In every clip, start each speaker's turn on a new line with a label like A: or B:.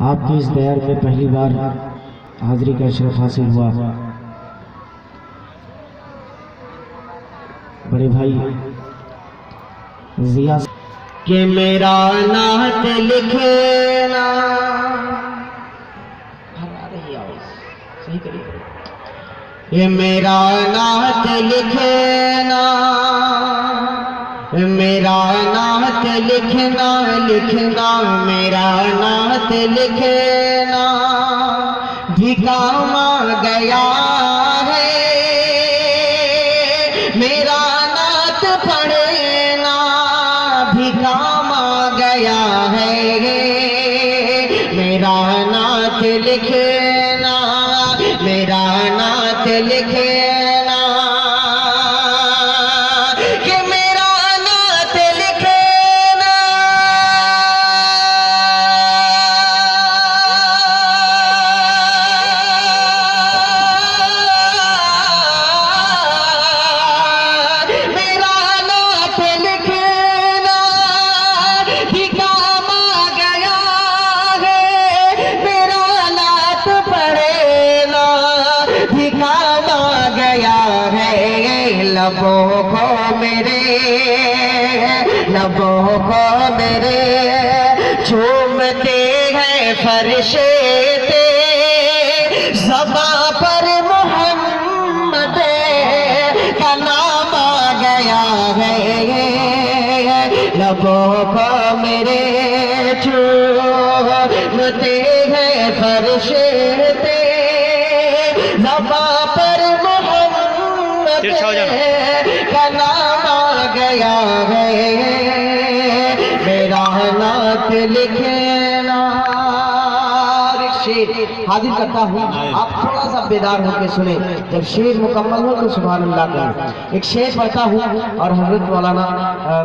A: आपकी इस दयार में पहली बार हाजिरी का अशरफ हासिल हुआ। बड़े भाई जिया
B: कि मेरा नात लिखना, सही करिए। ये मेरा नात लिखना, मेरा नात लिखना, लिखना मेरा नात लिखना भी काम आ गया है। मेरा नात पढ़ना भी काम आ गया है। मेरा नात लिखना, मेरा नात लिखना, कि मेरा नात लिखना, मेरा नात लिखना भी काम आ गया है। मेरा नात पढ़ना भी काम आ गया है। लबों को मेरे, लबों को मेरे झूमते हैं फरिश्ते, ज़बां पर मोहम्मद का नाम आ गया है। लबों को मेरे झूमते हैं फरिश्ते, ज़बां पर मोहम्मद का नाम आ गया है। मेरा नात लिखना। एक शेर हाजिर करता हूँ, आप थोड़ा सा बेदार होकर सुने। जब शेर मुकम्मल हो तो सुभान अल्लाह करें। एक शेर पढ़ता हूँ और हजरत मौलाना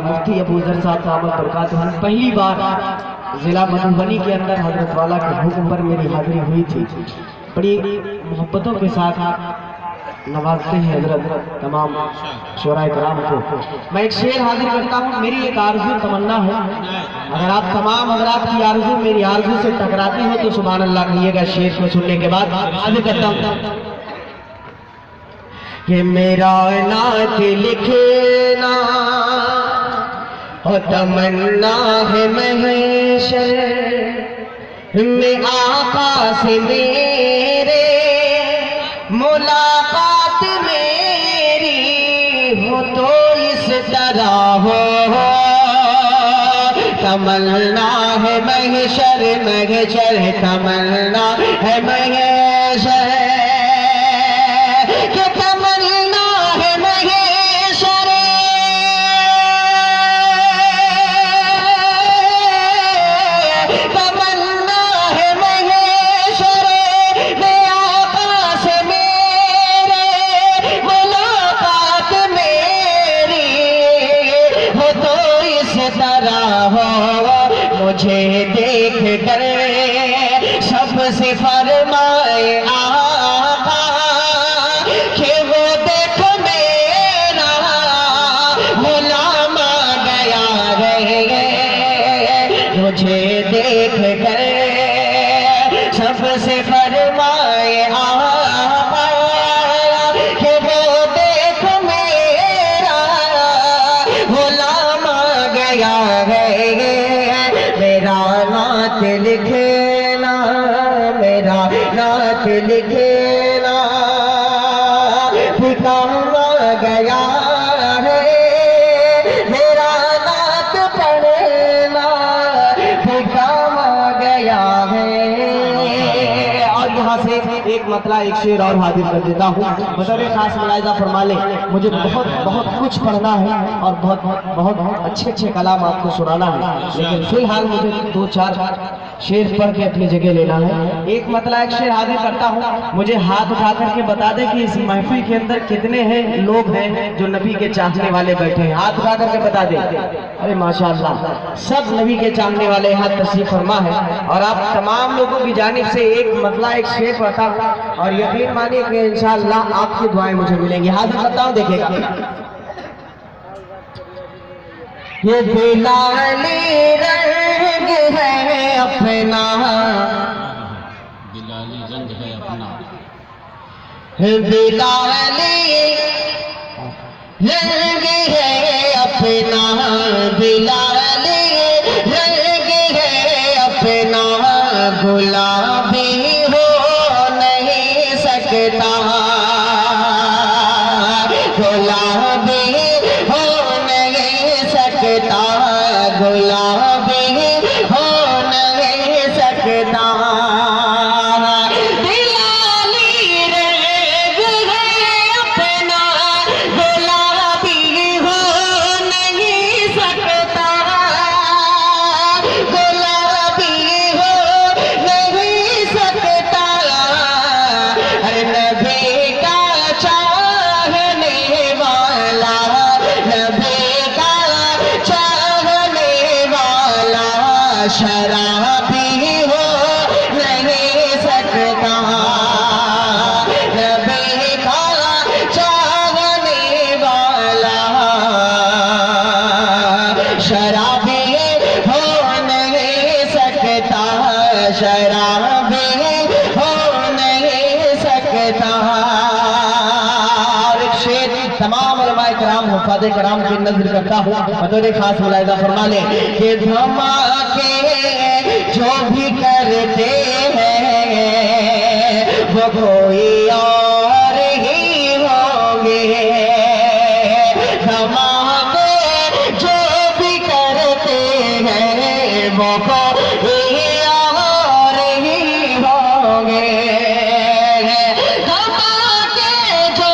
B: मुफ्ती अबू ज़र साहब दामद बरकातहू पहली बार जिला मधुबनी के अंदर हजरत वाला के हुक्म पर मेरी हाजिरी हुई थी। बड़ी मोहब्बतों के साथ नवाजते हैं हजरत तमाम शोराए कराम को। मैं एक शेर हाजिर करता हूँ। मेरी एक आरज़ू तमन्ना है, अगर आप तमाम हजरात की आरज़ू मेरी आरज़ू से टकराती हो तो सुभान अल्लाह कहिएगा। शेर को सुनने के बाद हाजिर करता हूँ कि मेरा नात लिखना और तमन्ना है महशर में आका से मेरे मुलाकात मेरी हो तो इस तरह हो। तमन्ना है महशर, महशर तमन्ना है महशर, कि तमन्ना है महशर, तमन्ना है महशर में आका से मेरे मुलाकात मेरी हो तो इस तरह हो। मुझे देख कर सबसे फरमाए आका कि वो देखो मेरा गुलाम आ गया है। मुझे देख कर सबसे फरमाए आका कि वो देखो मेरा गुलाम आ गया है। मेरा नात लिखना, मेरा नात लिखना भी काम आ गया है। मेरा नात पढ़ना भी काम आ गया है। और यहाँ से एक मतला एक शेर और हाजिर कर देता हूँ। मतलब खास मुलाहिजा फरमा ले, मुझे बहुत बहुत कुछ पढ़ना है और बहुत बहुत अच्छे अच्छे कलाम आपको सुनाना है, लेकिन फिलहाल मुझे दो चार शेर पढ़ के अपनी जगह लेना है। एक मतला एक शेर हाजिर करता हूँ। मुझे हाथ उठा करके बता दे कि इस महफिल के अंदर कितने हैं लोग हैं जो नबी के चाहने वाले बैठे हैं। हाथ उठा करके बता दे। अरे माशाअल्लाह, सब नबी के चाहने वाले यहाँ तशरीफ फरमा है। और आप तमाम लोगों की जानिब से एक मतला एक शेर पढ़ता हूँ और यकीन मानिए कि इंशाअल्लाह आपकी दुआएं मुझे मिलेंगी। हाजिर करता हूँ, देखिए। ये बिलाली रंग है अपना बिलाली रंग है अपना, बिलाली रंग है अपना, गुलाबी हो नहीं सकता, गुलाबी हो नहीं सकता, गुलाबी हो नहीं सकता। शराबी हो नहीं सकता, नबी का चाहने वाला शराबी हो नहीं सकता, शराबी हो नहीं सकता। और एक शेर तमाम उलमाए कराम हुफ़ाज़े कराम की नज़र करता हूँ, बतौर खास मुलाहिज़ा फरमा ले कि धमाके जो भी करते हैं वो कोई और ही होंगे, धमाके जो भी करते हैं वो कोई और ही होंगे, धमाके जो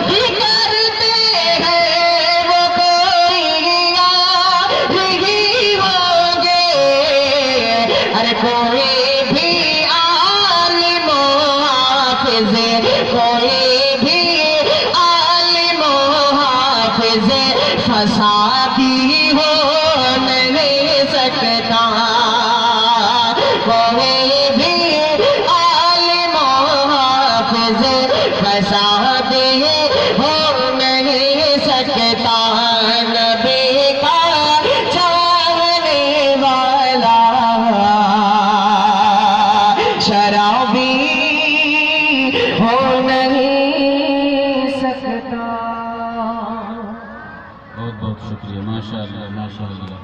B: भी करते हैं वो कोई और ही होंगे। अरे कोई भी आलिम हाफिज़, कोई भी आलिम हाफिज़ फसादी हो नहीं सकता, कोई भी आलिम हाफिज़ फसादी हो नहीं सकता, नबी का चाहने वाला शराबी हो नहीं सकता।
C: बहुत बहुत शुक्रिया, माशाअल्लाह माशाअल्लाह।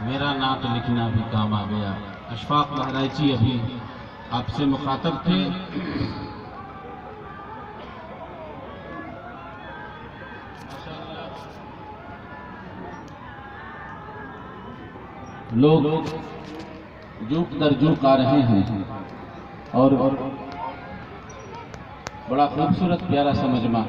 C: मेरा नात लिखना भी काम आ गया। अशफाक बहराइची अभी आपसे मुखातब थे। लोग जूक दर जूक आ रहे हैं और बड़ा खूबसूरत प्यारा सा मजमा